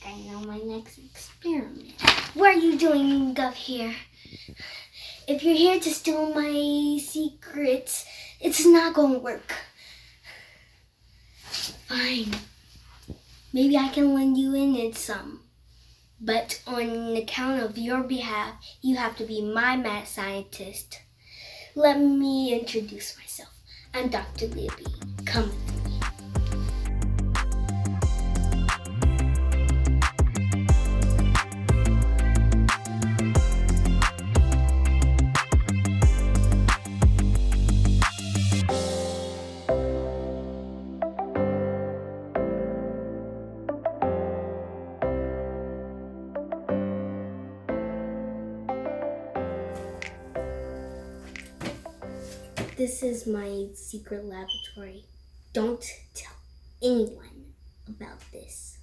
I know my next experiment. What are you doing up here? If you're here to steal my secrets, it's not gonna work. Fine. Maybe I can lend you in some. But on account of your behalf, you have to be my mad scientist. Let me introduce myself. I'm Dr. AaliyahBean. Come with me. This is my secret laboratory. Don't tell anyone about this.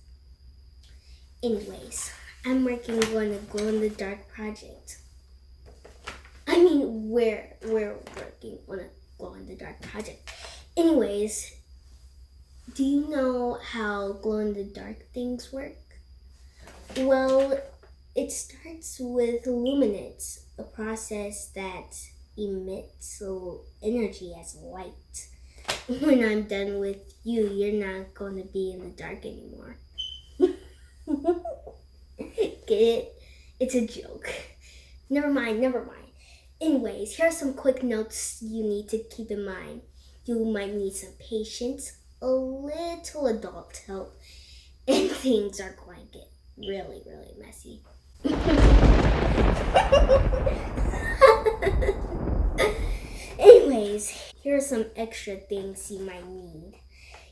Anyways, I'm working on a glow-in-the-dark project. We're working on a glow-in-the-dark project. Anyways, do you know how glow-in-the-dark things work? Well, it starts with luminance, a process that emits energy as light. When I'm done with you, you're not going to be in the dark anymore. Get it? It's a joke. Never mind. Anyways, here are some quick notes you need to keep in mind. You might need some patience, a little adult help, and things are going to get really, really messy. Anyways, here are some extra things you might need.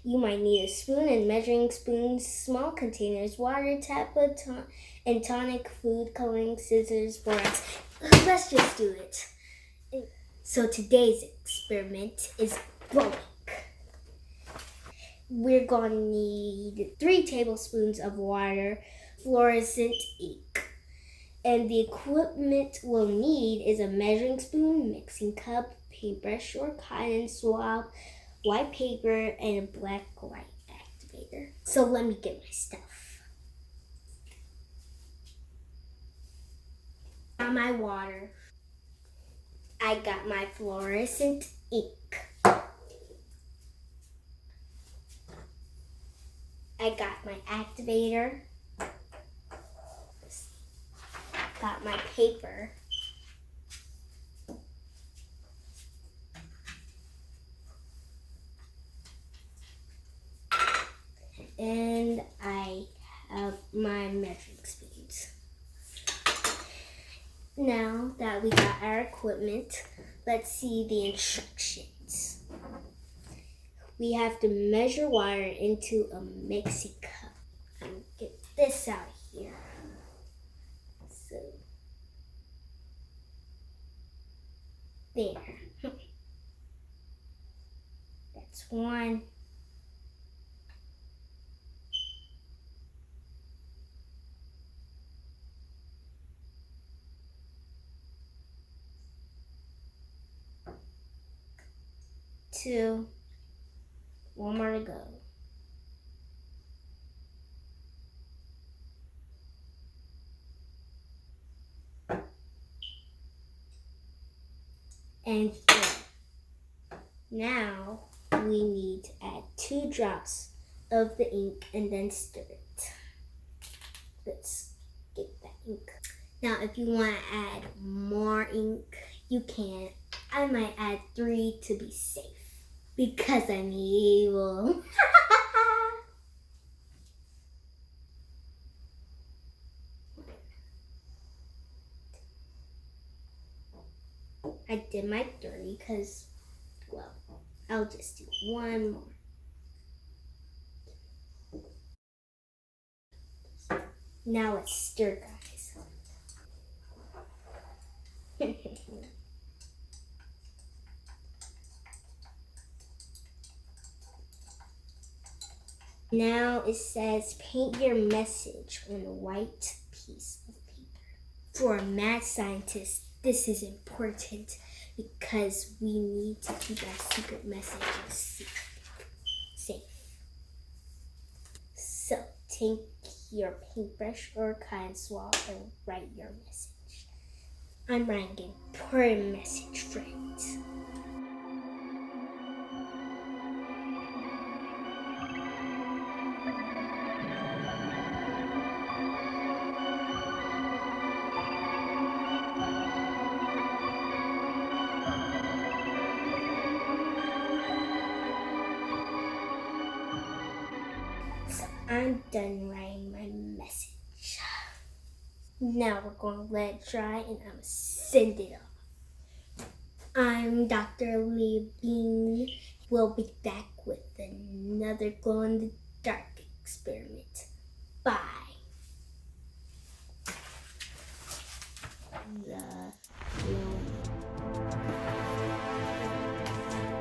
You might need a spoon and measuring spoons, small containers, water, tap, and tonic, food coloring, scissors, borax. Let's just do it. So today's experiment is glowing. We're going to need 3 tablespoons of water, fluorescent ink. And the equipment we'll need is a measuring spoon, mixing cup, paintbrush or cotton swab, white paper, and a black light activator. So let me get my stuff. Got my water. I got my fluorescent ink. I got my activator. Got my paper. And I have my measuring spoons. Now that we got our equipment, let's see the instructions. We have to measure water into a mixing cup. I'm gonna get this out here. So, there. That's 1. Two. 1 more to go. And 4. Now we need to add 2 drops of the ink and then stir it. Let's get that ink. Now if you want to add more ink, you can. I might add 3 to be safe because I'm evil. I did my 3 because, well, I'll just do 1 more. Now let's stir, guys. Now it says paint your message on a white piece of paper. For a mad scientist, this is important because we need to keep our secret messages safe. So take your paintbrush or cotton swab and write your message. I'm writing per message, friends. So I'm done writing my message. Now we're going to let it dry and I'm going to send it off. I'm Dr. AaliyahBean. We'll be back with another glow in the dark experiment. Bye.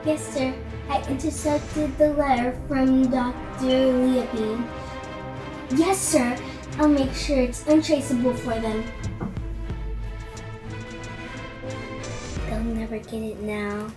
Yes, sir. I intercepted the letter from Dr. AaliyahBean. Yes, sir. I'll make sure it's untraceable for them. They'll never get it now.